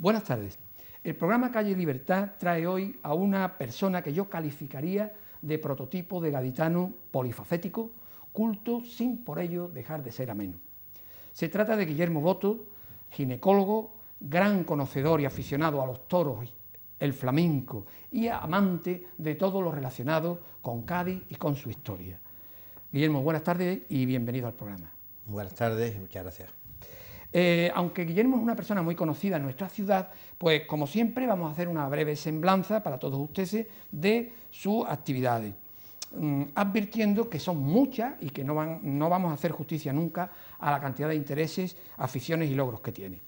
Buenas tardes. El programa Calle Libertad trae hoy a una persona que yo calificaría de prototipo de gaditano polifacético, culto, sin por ello dejar de ser ameno. Se trata de Guillermo Boto, ginecólogo, gran conocedor y aficionado a los toros, el flamenco y amante de todo lo relacionado con Cádiz y con su historia. Guillermo, buenas tardes y bienvenido al programa. Buenas tardes y muchas gracias. Aunque Guillermo es una persona muy conocida en nuestra ciudad, pues como siempre vamos a hacer una breve semblanza para todos ustedes de sus actividades, advirtiendo que son muchas y que no vamos a hacer justicia nunca a la cantidad de intereses, aficiones y logros que tiene.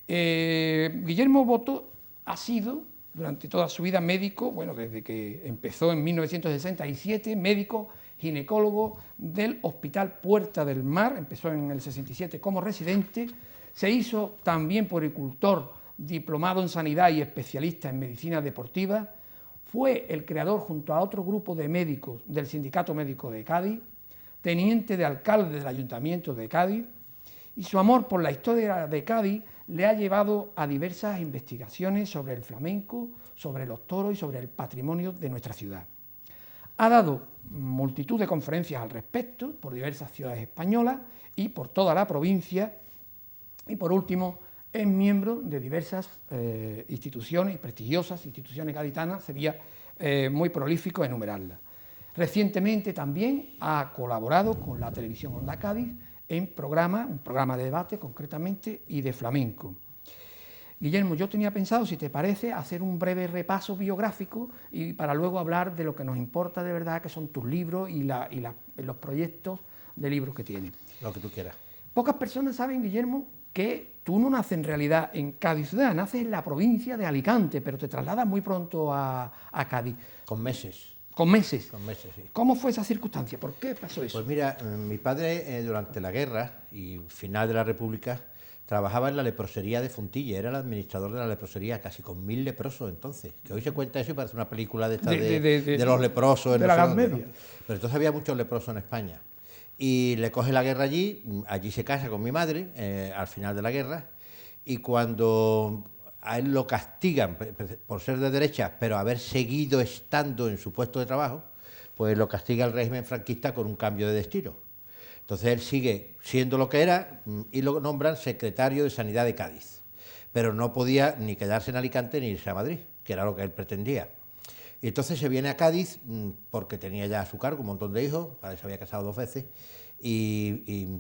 Guillermo Boto ha sido durante toda su vida médico, bueno, desde que empezó en 1967, médico ginecólogo del Hospital Puerta del Mar, empezó en el 67 como residente, se hizo también puericultor, diplomado en sanidad y especialista en medicina deportiva, fue el creador junto a otro grupo de médicos del Sindicato Médico de Cádiz, teniente de alcalde del Ayuntamiento de Cádiz, y su amor por la historia de Cádiz le ha llevado a diversas investigaciones sobre el flamenco, sobre los toros y sobre el patrimonio de nuestra ciudad. Ha dado multitud de conferencias al respecto por diversas ciudades españolas y por toda la provincia, y por último es miembro de diversas instituciones, prestigiosas instituciones gaditanas, sería muy prolífico enumerarlas. Recientemente también ha colaborado con la televisión Onda Cádiz en un programa de debate concretamente y de flamenco. Guillermo, yo tenía pensado, si te parece, hacer un breve repaso biográfico y para luego hablar de lo que nos importa de verdad, que son tus libros y los proyectos de libros que tienes. Lo que tú quieras. Pocas personas saben, Guillermo, que tú no naces en realidad en Cádiz ciudad, naces en la provincia de Alicante, pero te trasladas muy pronto a Cádiz. Con meses. Con meses. Con meses, sí. ¿Cómo fue esa circunstancia? ¿Por qué pasó eso? Pues mira, mi padre durante la guerra y final de la República trabajaba en la leprosería de Fontilla, era el administrador de la leprosería, casi con 1000 leprosos entonces, que hoy se cuenta eso y parece una película de estas de los leprosos. De la Edad Media. Pero entonces había muchos leprosos en España. Y le coge la guerra allí se casa con mi madre al final de la guerra, y cuando a él lo castigan por ser de derecha, pero haber seguido estando en su puesto de trabajo, pues lo castiga el régimen franquista con un cambio de destino. Entonces él sigue siendo lo que era y lo nombran secretario de Sanidad de Cádiz, pero no podía ni quedarse en Alicante ni irse a Madrid, que era lo que él pretendía. Y entonces se viene a Cádiz porque tenía ya a su cargo un montón de hijos, padre se había casado 2 veces, y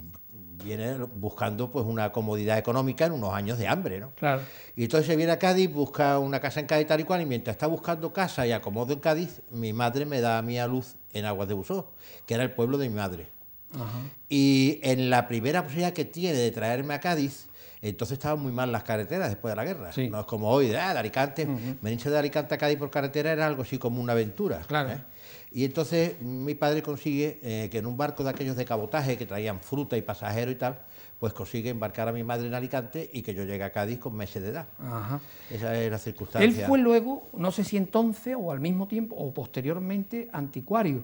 viene buscando pues una comodidad económica en unos años de hambre, ¿no? Claro. Y entonces se viene a Cádiz, busca una casa en Cádiz tal y cual, y mientras está buscando casa y acomodo en Cádiz, mi madre me da a mí a luz en Aguas de Busó, que era el pueblo de mi madre. Ajá. Y en la primera posibilidad que tiene de traerme a Cádiz, entonces estaban muy mal las carreteras después de la guerra. Sí. No es como hoy, de Alicante, venirse de Alicante a Cádiz por carretera era algo así como una aventura. Claro. Y entonces mi padre consigue que en un barco de aquellos de cabotaje que traían fruta y pasajeros y tal, pues consigue embarcar a mi madre en Alicante y que yo llegue a Cádiz con meses de edad. Ajá. Esa es la circunstancia. Él fue luego, no sé si entonces o al mismo tiempo o posteriormente, anticuario.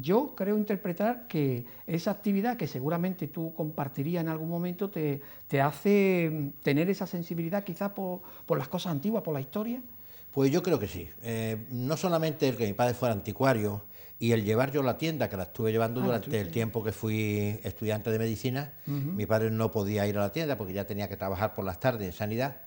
Yo creo interpretar que esa actividad, que seguramente tú compartirías en algún momento, te hace tener esa sensibilidad quizás por las cosas antiguas, por la historia. Pues yo creo que sí. No solamente el que mi padre fuera anticuario y el llevar yo la tienda, que la estuve llevando durante el tiempo que fui estudiante de medicina. Mi padre no podía ir a la tienda porque ya tenía que trabajar por las tardes en sanidad,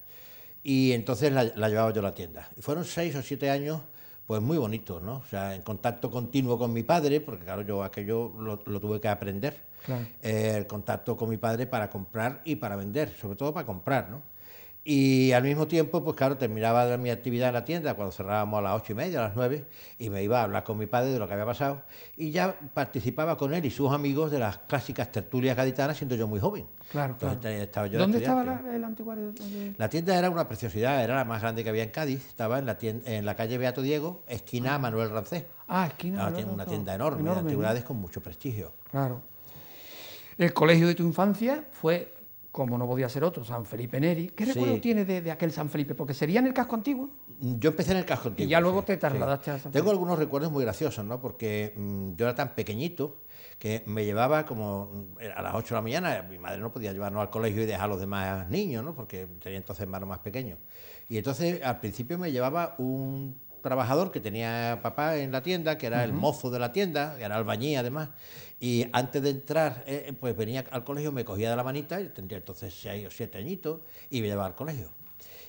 y entonces la llevaba yo a la tienda. Y fueron 6 o 7 años pues muy bonitos, ¿no? O sea, en contacto continuo con mi padre, porque claro, yo aquello lo tuve que aprender. Claro. El contacto con mi padre para comprar y para vender, sobre todo para comprar, ¿no? Y al mismo tiempo, pues claro, terminaba mi actividad en la tienda cuando cerrábamos a las 8:30, a las 9, y me iba a hablar con mi padre de lo que había pasado, y ya participaba con él y sus amigos de las clásicas tertulias gaditanas, siendo yo muy joven. Claro, entonces, claro. estaba yo ¿Dónde estudiante. estaba el anticuario? La tienda era una preciosidad, era la más grande que había en Cádiz, estaba en la calle Beato Diego, esquina Manuel Rancés. Esquina. Una tienda enorme, de antigüedades, ¿no? Con mucho prestigio. Claro. El colegio de tu infancia fue, como no podía ser otro, San Felipe Neri. ¿Qué recuerdo tienes de aquel San Felipe? Porque sería en el casco antiguo. Yo empecé en el casco antiguo. Y ya luego te trasladaste a San Felipe. Tengo algunos recuerdos muy graciosos, ¿no? Porque yo era tan pequeñito que me llevaba como a las 8 de la mañana, mi madre no podía llevarnos al colegio y dejar a los demás niños, ¿no? Porque tenía entonces hermanos más pequeños. Y entonces al principio me llevaba un trabajador que tenía papá en la tienda, que era el mozo de la tienda, que era albañil además, y antes de entrar, pues venía al colegio, me cogía de la manita, y tendría entonces 6 o 7 añitos, y me llevaba al colegio.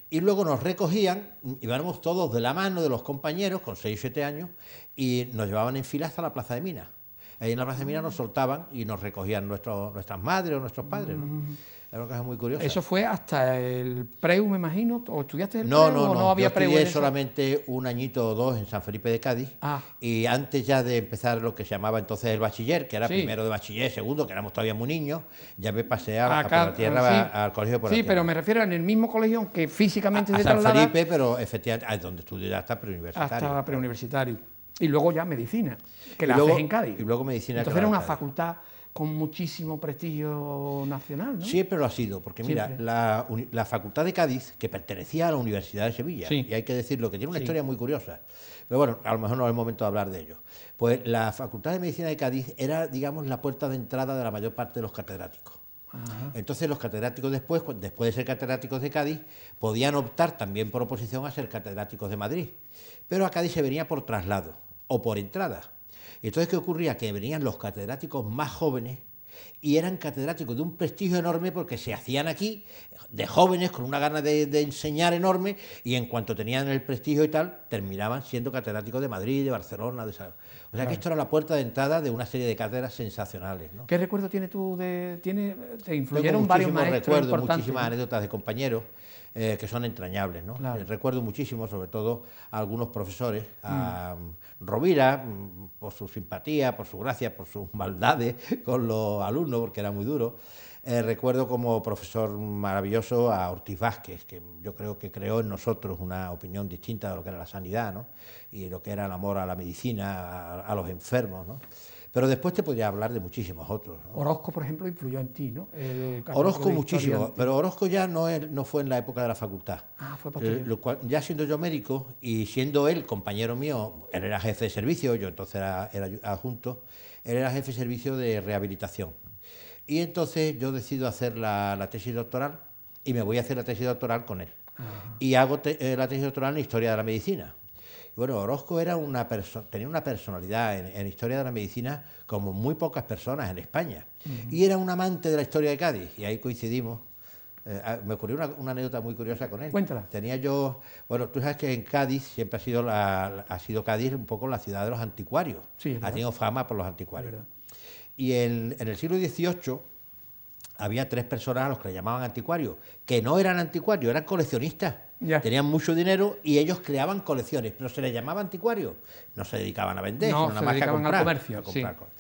Y luego nos recogían, íbamos todos de la mano de los compañeros, con 6 o 7 años, y nos llevaban en fila hasta la Plaza de Minas. Ahí en la Plaza de Minas nos soltaban y nos recogían nuestras madres o nuestros padres, ¿no? Era una cosa muy curiosa. ¿Eso fue hasta el preu, me imagino? ¿O estudiaste el No, preu no, o no, no había yo preu en estudié eso? solamente un añito o dos en San Felipe de Cádiz, y antes ya de empezar lo que se llamaba entonces el bachiller, que era primero de bachiller, segundo, que éramos todavía muy niños, ya me pasé a por la tierra, al colegio por la tierra. Sí, pero me refiero en el mismo colegio, aunque físicamente a se San traslada Felipe, pero efectivamente es donde estudié ya hasta preuniversitario. hasta preuniversitario. Y luego ya medicina, que Y la luego- haces en Cádiz. y luego medicina, Entonces que era la una haces en Cádiz. facultad con muchísimo prestigio nacional, ¿no? Siempre lo ha sido, porque mira, Siempre. la Facultad de Cádiz, que pertenecía a la Universidad de Sevilla, Sí. y hay que decirlo, que tiene una historia muy curiosa, pero bueno, a lo mejor no es el momento de hablar de ello. Pues la Facultad de Medicina de Cádiz era, digamos, la puerta de entrada de la mayor parte de los catedráticos. Entonces los catedráticos después de ser catedráticos de Cádiz, podían optar también por oposición a ser catedráticos de Madrid, pero a Cádiz se venía por traslado o por entrada. Y entonces, ¿qué ocurría? Que venían los catedráticos más jóvenes y eran catedráticos de un prestigio enorme porque se hacían aquí de jóvenes con una gana de enseñar enorme, y en cuanto tenían el prestigio y tal, terminaban siendo catedráticos de Madrid, de Barcelona, o sea que esto era la puerta de entrada de una serie de cátedras sensacionales, ¿no? ¿Qué recuerdo tienes tú te Tengo influyeron varios muchísimos maestros recuerdos, importantes, muchísimas ¿no? anécdotas de compañeros que son entrañables, ¿no? Claro. Recuerdo muchísimo, sobre todo, a algunos profesores, a Rovira, por su simpatía, por su gracia, por sus maldades con los alumnos, porque era muy duro. Recuerdo como profesor maravilloso a Ortiz Vázquez, que yo creo que creó en nosotros una opinión distinta de lo que era la sanidad, ¿no? Y lo que era el amor a la medicina, a los enfermos, ¿no? Pero después te podría hablar de muchísimos otros, ¿no? Orozco, por ejemplo, influyó en ti, ¿no? Orozco muchísimo, pero Orozco ya no fue en la época de la facultad. Fue posterior. Ya siendo yo médico y siendo él compañero mío, él era jefe de servicio, yo entonces era adjunto, él era jefe de servicio de rehabilitación. Y entonces yo decido hacer la tesis doctoral y me voy a hacer la tesis doctoral con él. Y hago la tesis doctoral en Historia de la Medicina. Bueno, Orozco era tenía una personalidad en historia de la medicina como muy pocas personas en España. Y era un amante de la historia de Cádiz, y ahí coincidimos. Me ocurrió una anécdota muy curiosa con él. Cuéntala. Tenía yo, bueno, tú sabes que en Cádiz siempre ha sido Cádiz un poco la ciudad de los anticuarios. Sí, es ha verdad. tenido fama por los anticuarios. Es verdad. Y en el siglo XVIII había 3 personas a los que le llamaban anticuarios, que no eran anticuarios, eran coleccionistas. Ya. Tenían mucho dinero y ellos creaban colecciones, pero se les llamaba anticuarios. No se dedicaban a vender, No, sino nada se más que a dedicaban al comprar. comercio, a comprar sí. cosas.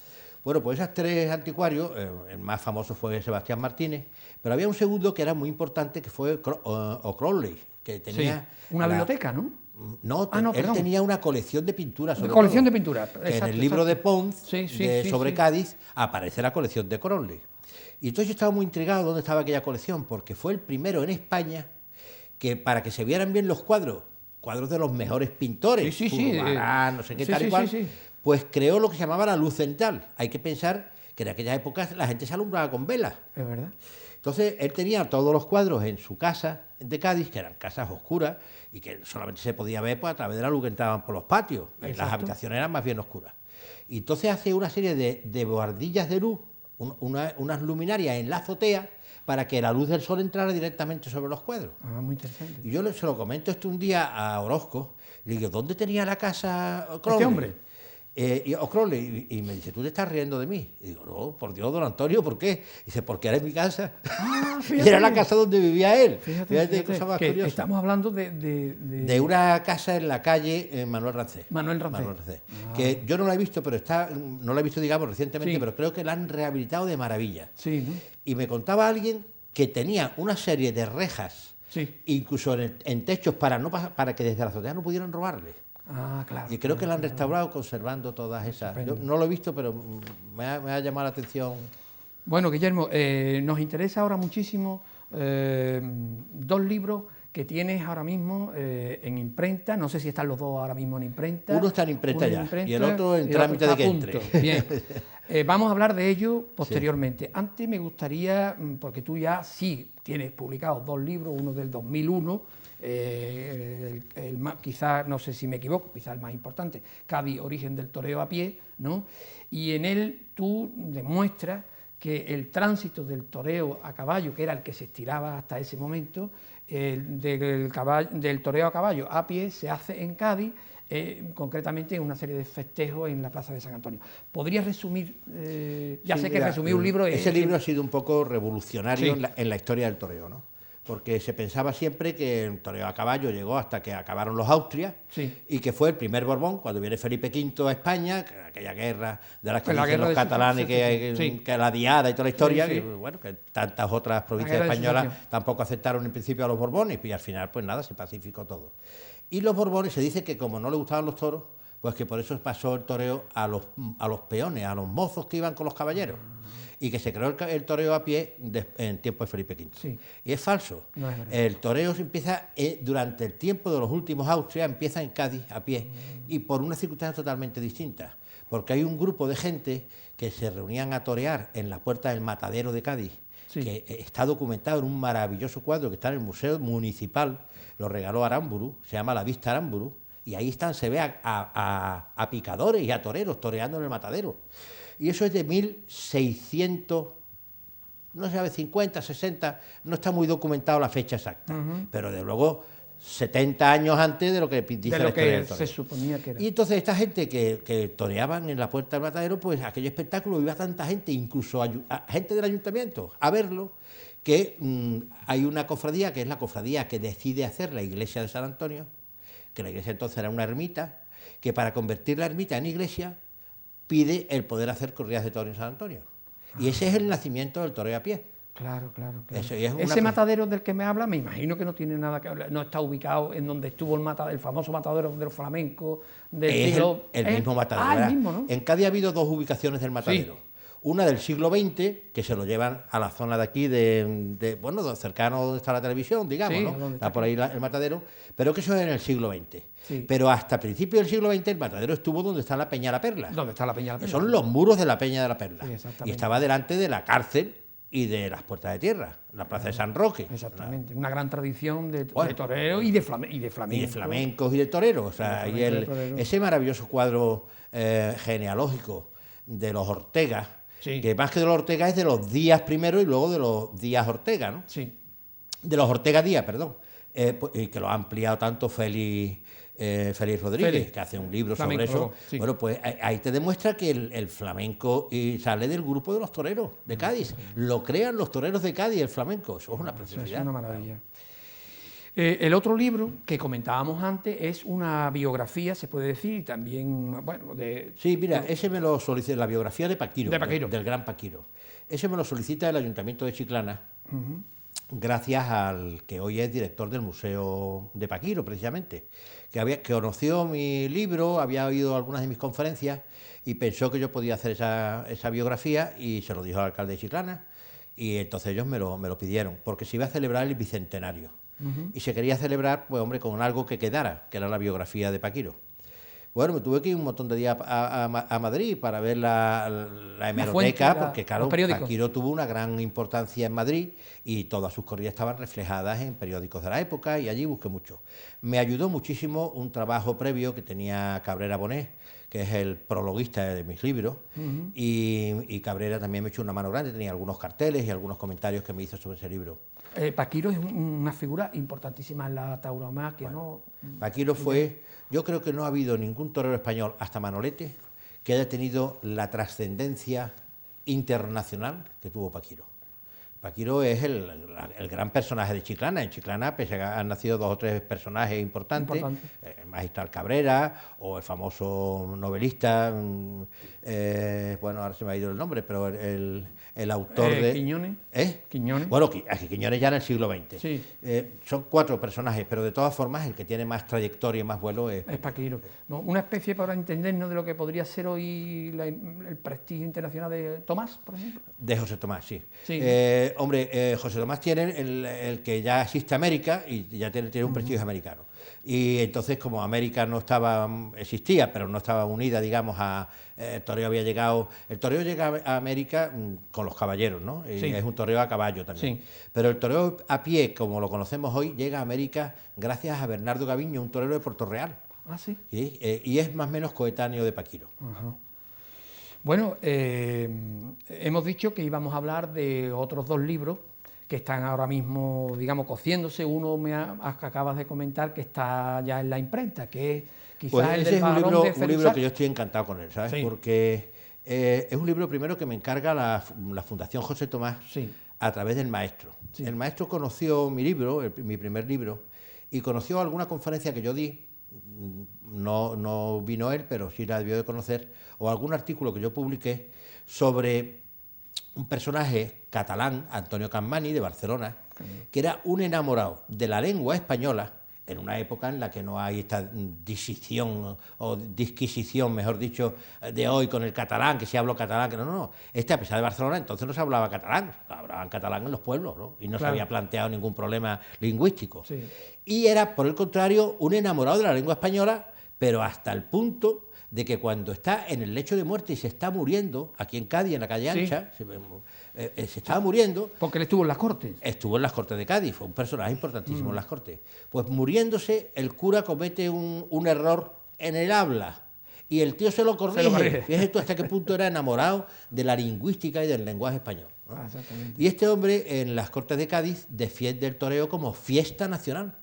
Bueno, pues esos 3 anticuarios, el más famoso fue Sebastián Martínez, pero había un segundo que era muy importante, que fue O'Crowley, que tenía... Una biblioteca, ¿no? No, no, él perdón. tenía una colección de pinturas. Una colección de pinturas, Que en exacto, el libro exacto. de Pons, Sí, sí, sobre sí. Cádiz, aparece la colección de Crowley. Y entonces yo estaba muy intrigado dónde estaba aquella colección, porque fue el primero en España que, para que se vieran bien los cuadros de los mejores pintores, Sí, sí, sí, Zurbarán, no sé qué sí, tal sí, y cual, sí, sí. pues creó lo que se llamaba la luz central. Hay que pensar que en aquellas épocas la gente se alumbraba con velas. Es verdad. Entonces, él tenía todos los cuadros en su casa de Cádiz, que eran casas oscuras y que solamente se podía ver pues, a través de la luz que entraban por los patios. Las Exacto. habitaciones eran más bien oscuras. Y entonces hace una serie de bohardillas de luz, unas luminarias en la azotea, para que la luz del sol entrara directamente sobre los cuadros. Muy interesante. Y yo se lo comento esto un día a Orozco, le digo, ¿dónde tenía la casa Crowley? ¿Este hombre? Y me dice, ¿tú te estás riendo de mí? Y digo, no, por Dios, don Antonio, ¿por qué? Dice, porque era en mi casa. Fíjate. Y era la casa donde vivía él. Fíjate, qué cosa más que curiosa. estamos hablando De una casa en la calle Manuel Rancés. Manuel Rancés. Que yo no la he visto, pero no la he visto, digamos, recientemente, Sí. pero creo que la han rehabilitado de maravilla. Sí, ¿no? Y me contaba alguien que tenía una serie de rejas, Sí. incluso en techos, para que desde la azotea no pudieran robarle. Claro. Y creo que la han restaurado conservando todas esas. Yo no lo he visto, pero me ha llamado la atención. Bueno, Guillermo, nos interesa ahora muchísimo 2 libros que tienes ahora mismo en imprenta. No sé si están los dos ahora mismo en imprenta. Uno está en imprenta ya y el otro en y el trámite otro de que está a entre. punto. Bien. Vamos a hablar de ello posteriormente. Sí. Antes me gustaría, porque tú ya sí tienes publicados 2 libros, uno del 2001, quizás, no sé si me equivoco, quizás el más importante, Cádiz, origen del toreo a pie, ¿no? Y en él tú demuestras que el tránsito del toreo a caballo, que era el que se estiraba hasta ese momento, del toreo a caballo a pie se hace en Cádiz, concretamente en una serie de festejos en la Plaza de San Antonio. ¿Podrías resumir? Ya sé que resumir un libro... Ese libro ha sido un poco revolucionario en la historia del toreo, ¿no? Porque se pensaba siempre que el toreo a caballo llegó hasta que acabaron los Austrias y que fue el primer Borbón, cuando viene Felipe V a España, aquella guerra de las que dicen los catalanes, que la diada y toda la historia, que, bueno, que tantas otras provincias españolas tampoco aceptaron en principio a los Borbones y al final pues nada, se pacificó todo. Y los Borbones se dice que como no les gustaban los toros, pues que por eso pasó el toreo a los peones, a los mozos que iban con los caballeros. Y que se creó el toreo a pie en tiempo de Felipe V. Sí. Y es falso. No es el toreo se empieza durante el tiempo de los últimos Austrias, empieza en Cádiz a pie y por una circunstancia totalmente distinta. Porque hay un grupo de gente que se reunían a torear en la puerta del Matadero de Cádiz, que está documentado en un maravilloso cuadro que está en el Museo Municipal, lo regaló Aramburu, se llama La Vista Aramburu, y ahí se ve a picadores y a toreros toreando en el Matadero. Y eso es de 1600, no se sabe, 50, 60, no está muy documentado la fecha exacta, pero de luego 70 años antes de lo que dice la historia del toreo. Se suponía que era. Y entonces esta gente que toreaban en la puerta del Matadero, pues aquel espectáculo iba tanta gente, incluso gente del ayuntamiento, a verlo, que hay una cofradía, que es la cofradía que decide hacer la iglesia de San Antonio, que la iglesia entonces era una ermita, que para convertir la ermita en iglesia pide el poder hacer corridas de toros en San Antonio. Y ese es el nacimiento del toreo a pie. Claro. Ese matadero del que me habla, me imagino que no tiene nada que hablar, no está ubicado en donde estuvo el famoso matadero de los flamencos del siglo... El mismo matadero. El mismo, ¿no? En Cádiz ha habido 2 ubicaciones del matadero. Sí. Una del siglo XX, que se lo llevan a la zona de aquí, bueno, cercano donde está la televisión, digamos, ¿no? Está por ahí el matadero, pero que eso es en el siglo XX. Sí. Pero hasta principios del siglo XX el matadero estuvo donde está la Peña de la Perla. ¿Dónde está la Peña de la Perla? Son los muros de la Peña de la Perla. Sí, y estaba delante de la cárcel y de las Puertas de Tierra, la Plaza de San Roque. Exactamente, una gran tradición de toreo y de flamencos. Y de flamencos y de toreros. O sea, ese maravilloso cuadro genealógico de los Ortega, que más que de los Ortega es de los Díaz primero y luego de los Díaz Ortega, ¿no? Sí. De los Ortega Díaz, perdón. Y que lo ha ampliado tanto Félix Rodríguez, que hace un libro sobre eso. Sí. Bueno, pues ahí te demuestra que el flamenco sale del grupo de los toreros de Cádiz. Lo crean los toreros de Cádiz, el flamenco. Eso es una preciosidad. Es una maravilla. El otro libro que comentábamos antes es una biografía, se puede decir, y también, bueno, de... Sí, mira, ese me lo solicita, la biografía de Paquiro, del gran Paquiro. Ese me lo solicita el Ayuntamiento de Chiclana, gracias al que hoy es director del Museo de Paquiro, precisamente, que conoció mi libro, había oído algunas de mis conferencias y pensó que yo podía hacer esa biografía y se lo dijo al alcalde de Chiclana y entonces ellos me lo pidieron, porque se iba a celebrar el bicentenario. Y se quería celebrar, pues hombre, con algo que quedara, que era la biografía de Paquiro. Bueno, me tuve que ir un montón de días a Madrid para ver la hemeroteca, porque claro, Paquiro tuvo una gran importancia en Madrid y todas sus corridas estaban reflejadas en periódicos de la época y allí busqué mucho. Me ayudó muchísimo un trabajo previo que tenía Cabrera Bonet, que es el prologuista de mis libros, y Cabrera también me echó una mano grande, tenía algunos carteles y algunos comentarios que me hizo sobre ese libro. Paquiro es una figura importantísima en la tauromaquia, ¿no? Paquiro fue, yo creo que no ha habido ningún torero español, hasta Manolete, que haya tenido la trascendencia internacional que tuvo Paquiro. Paquiro es el gran personaje de Chiclana. En Chiclana, pese a que han nacido 2 o 3 personajes importantes, Magistral Cabrera, o el famoso novelista, bueno, ahora se me ha ido el nombre, pero el autor de... Quiñones. Quiñones. Bueno, Quiñones ya en el siglo XX. Sí. Son 4 personajes, pero de todas formas el que tiene más trayectoria y más vuelo es Paquiro. No, una especie para entendernos de lo que podría ser hoy el prestigio internacional de Tomás, por ejemplo. De José Tomás, sí. Sí. Hombre, José Tomás tiene el que ya existe América y ya tiene un prestigio americano. Y entonces, como América no existía, pero no estaba unida, digamos, el toreo había llegado... El toreo llega a América con los caballeros, ¿no? Y sí. es un toreo a caballo también. Sí. Pero el toreo a pie, como lo conocemos hoy, llega a América gracias a Bernardo Gaviño, un torero de Puerto Real. Ah, sí. Y es más o menos coetáneo de Paquiro. Ajá. Bueno, hemos dicho que íbamos a hablar de otros 2 libros que están ahora mismo, digamos, cociéndose. Uno acabas de comentar que está ya en la imprenta, que es quizás pues el ese del es un libro que yo estoy encantado con él, ¿sabes? Sí. Porque es un libro primero que me encarga la Fundación José Tomás sí. a través del maestro. Sí. El maestro conoció mi libro, mi primer libro, y conoció alguna conferencia que yo di. No vino él, pero sí la debió de conocer, o algún artículo que yo publiqué sobre un personaje catalán, Antonio Campmany, de Barcelona, que era un enamorado de la lengua española en una época en la que no hay esta disquisición o disquisición, mejor dicho, de hoy con el catalán, que se habló catalán, que no. A pesar de Barcelona, entonces no se hablaba catalán, hablaban catalán en los pueblos, ¿no? Y no se había planteado ningún problema lingüístico. Sí. Y era, por el contrario, un enamorado de la lengua española, pero hasta el punto de que cuando está en el lecho de muerte y se está muriendo, aquí en Cádiz, en la calle Ancha, se estaba muriendo... Porque él estuvo en las Cortes. Estuvo en las Cortes de Cádiz, fue un personaje importantísimo en las Cortes. Pues muriéndose, el cura comete un error en el habla y el tío se lo corrige. Fíjate tú hasta qué punto era enamorado de la lingüística y del lenguaje español, ¿no? Exactamente. Y este hombre en las Cortes de Cádiz defiende el toreo como fiesta nacional.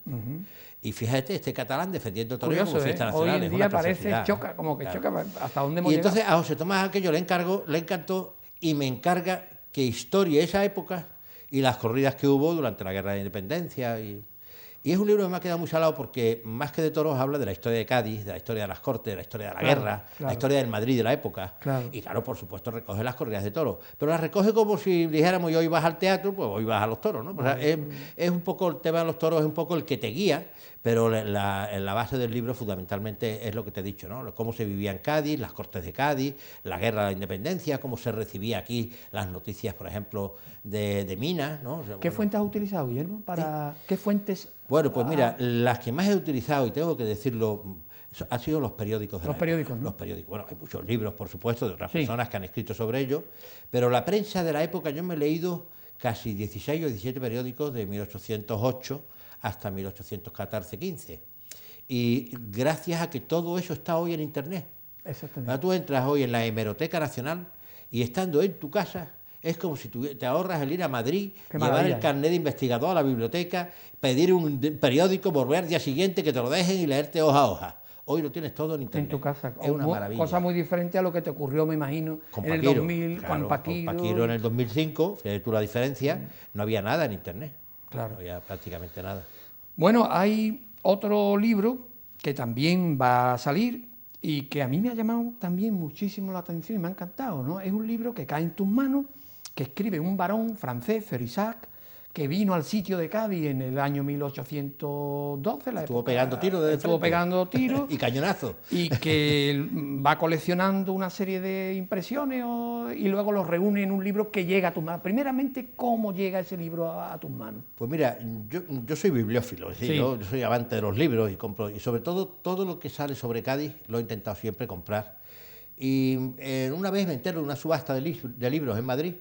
Y fíjate, este catalán defendiendo el toreo como fiesta nacional. Hoy en día parece choca, como que choca hasta dónde hemos llegado. Y entonces a José Tomás aquello le encantó y me encarga que historie esa época y las corridas que hubo durante la Guerra de Independencia. Y es un libro que me ha quedado muy salado porque más que de toros habla de la historia de Cádiz, de la historia de las Cortes, de la historia de la guerra, la historia del Madrid de la época. Y claro, por supuesto, recoge las corridas de toros. Pero las recoge como si dijéramos, yo hoy vas al teatro, pues hoy vas a los toros, ¿no? O sea, es un poco el tema de los toros, es un poco el que te guía, pero en la base del libro fundamentalmente es lo que te he dicho, ¿no? Cómo se vivía en Cádiz, las Cortes de Cádiz, la guerra de la independencia, cómo se recibía aquí las noticias, por ejemplo, de Minas, ¿no? O sea, ¿Qué fuentes has utilizado, Guillermo? ¿Qué fuentes? Bueno, pues mira, las que más he utilizado, y tengo que decirlo, han sido los periódicos de los periódicos, ¿no? Los periódicos. Bueno, hay muchos libros, por supuesto, de otras personas que han escrito sobre ello, pero la prensa de la época, yo me he leído casi 16 o 17 periódicos de 1808 hasta 1814-15. Y gracias a que todo eso está hoy en Internet. Exactamente. Ahora tú entras hoy en la Hemeroteca Nacional y estando en tu casa, es como si te ahorras el ir a Madrid, llevar el carnet de investigador a la biblioteca, pedir un periódico, volver al día siguiente que te lo dejen y leerte hoja a hoja. Hoy lo tienes todo en Internet. En tu casa. Es una maravilla. Cosa muy diferente a lo que te ocurrió, me imagino, con en Paquiro, el 2000, claro, con Paquiro. Con Paquiro en el 2005, fíjate tú la diferencia, no había nada en Internet. Claro. No había prácticamente nada. Bueno, hay otro libro que también va a salir y que a mí me ha llamado también muchísimo la atención y me ha encantado, ¿no? Es un libro que cae en tus manos, que escribe un varón francés, Férissac, que vino al sitio de Cádiz en el año 1812. Estuvo pegando tiros desde Estuvo pegando tiros. Y cañonazos. Y que va coleccionando una serie de impresiones y luego los reúne en un libro que llega a tus manos. Primeramente, ¿cómo llega ese libro a tus manos? Pues mira, yo soy bibliófilo, es decir, yo soy amante de los libros y compro, y sobre todo lo que sale sobre Cádiz lo he intentado siempre comprar. Y una vez me entero de una subasta de libros en Madrid,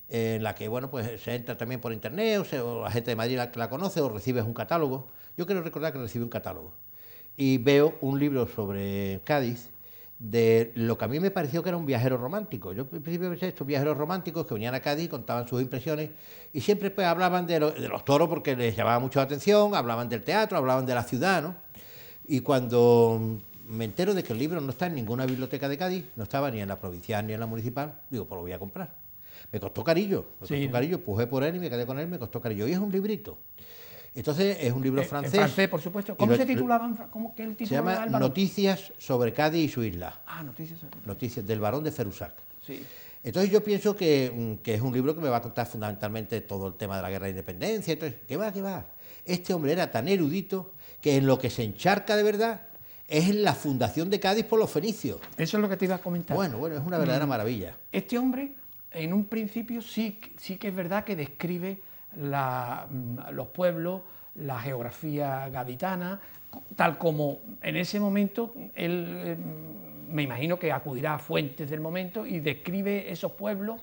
en la que bueno, pues se entra también por internet, o la gente de Madrid la conoce, o recibes un catálogo. Yo quiero recordar que recibí un catálogo y veo un libro sobre Cádiz de lo que a mí me pareció que era un viajero romántico. Yo en principio pensé estos viajeros románticos que venían a Cádiz, contaban sus impresiones y siempre pues hablaban de los toros porque les llamaba mucho la atención, hablaban del teatro, hablaban de la ciudad, ¿no? Y cuando me entero de que el libro no está en ninguna biblioteca de Cádiz, no estaba ni en la provincial ni en la municipal, digo, pues lo voy a comprar. Me costó carillo, pujé por él y me quedé con él, me costó carillo. Y es un librito. Entonces es un libro En francés. francés, por supuesto. ¿Cómo se titulaba? ¿Qué el título Se llama era el varón? Noticias sobre Cádiz y su isla. Ah, Noticias sobre... Noticias del Barón de Ferrusac. Sí. Entonces yo pienso que es un libro que me va a contar fundamentalmente todo el tema de la guerra de independencia. Entonces, ¿qué va, qué va? Este hombre era tan erudito que en lo que se encharca de verdad es en la fundación de Cádiz por los fenicios. Eso es lo que te iba a comentar. Bueno, es una verdadera maravilla. Este hombre, en un principio, sí que es verdad que describe los pueblos, la geografía gaditana, tal como en ese momento él, me imagino que acudirá a fuentes del momento y describe esos pueblos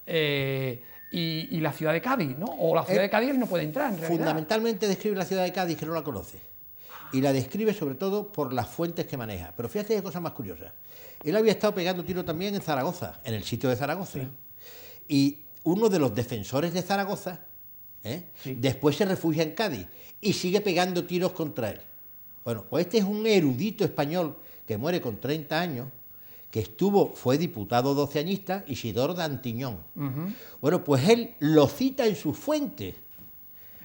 y la ciudad de Cádiz, ¿no? O la ciudad de Cádiz él no puede entrar, en realidad. Fundamentalmente describe la ciudad de Cádiz, que no la conoce. Y la describe sobre todo por las fuentes que maneja. Pero fíjate qué cosa más curiosa. Él había estado pegando tiro también en Zaragoza, en el sitio de Zaragoza. Sí. Y uno de los defensores de Zaragoza, sí, después se refugia en Cádiz y sigue pegando tiros contra él. Bueno, pues este es un erudito español que muere con 30 años, que fue diputado doceañista, Isidoro de Antiñón. Bueno, pues él lo cita en sus fuentes.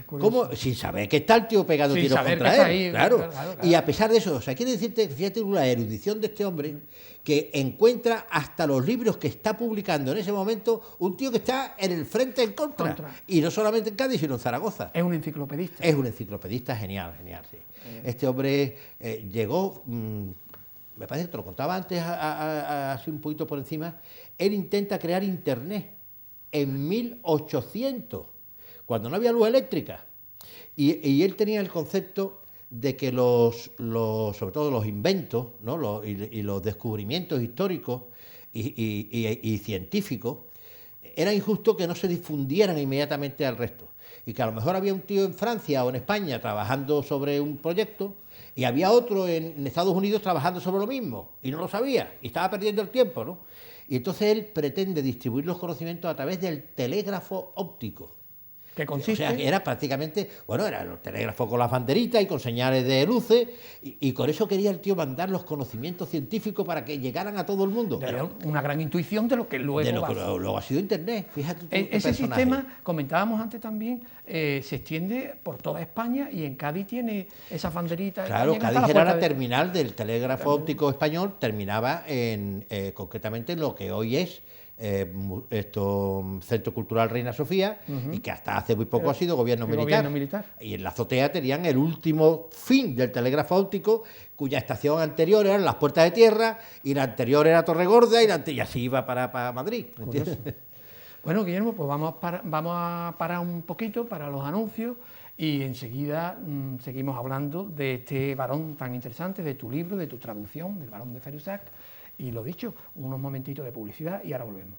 ¿Cómo? Sin saber que está el tío pegando tiros contra él. Ahí, claro. Y a pesar de eso, o sea, quiere decirte, fíjate la erudición de este hombre, que encuentra hasta los libros que está publicando en ese momento un tío que está en el frente en contra. Y no solamente en Cádiz, sino en Zaragoza. Es un enciclopedista. Es un enciclopedista genial, genial, sí. Este hombre llegó, me parece que te lo contaba antes, así un poquito por encima, él intenta crear Internet en 1800. Cuando no había luz eléctrica. Y él tenía el concepto de que sobre todo los inventos, ¿no? y los descubrimientos históricos y científicos, era injusto que no se difundieran inmediatamente al resto. Y que a lo mejor había un tío en Francia o en España trabajando sobre un proyecto y había otro en Estados Unidos trabajando sobre lo mismo y no lo sabía y estaba perdiendo el tiempo, ¿no? Y entonces él pretende distribuir los conocimientos a través del telégrafo óptico. ¿Qué consiste? O sea, que era prácticamente, bueno, era los telégrafos con las banderitas y con señales de luces, y con eso quería el tío mandar los conocimientos científicos para que llegaran a todo el mundo. Pero una gran intuición de lo que luego luego ha sido Internet, fíjate tú. Ese sistema, comentábamos antes también, se extiende por toda España y en Cádiz tiene esas banderitas. Claro, Cádiz era la terminal del telégrafo óptico español, terminaba concretamente en lo que hoy es Centro Cultural Reina Sofía, y que hasta hace muy poco ha sido gobierno militar. Y en la azotea tenían el último fin del telégrafo óptico, cuya estación anterior eran las Puertas de Tierra, y la anterior era Torregorda, y así iba para Madrid. Bueno, Guillermo, pues vamos a parar un poquito para los anuncios y enseguida seguimos hablando de este varón tan interesante, de tu libro, de tu traducción, del Barón de Ferrusac. Y lo dicho, unos momentitos de publicidad y ahora volvemos.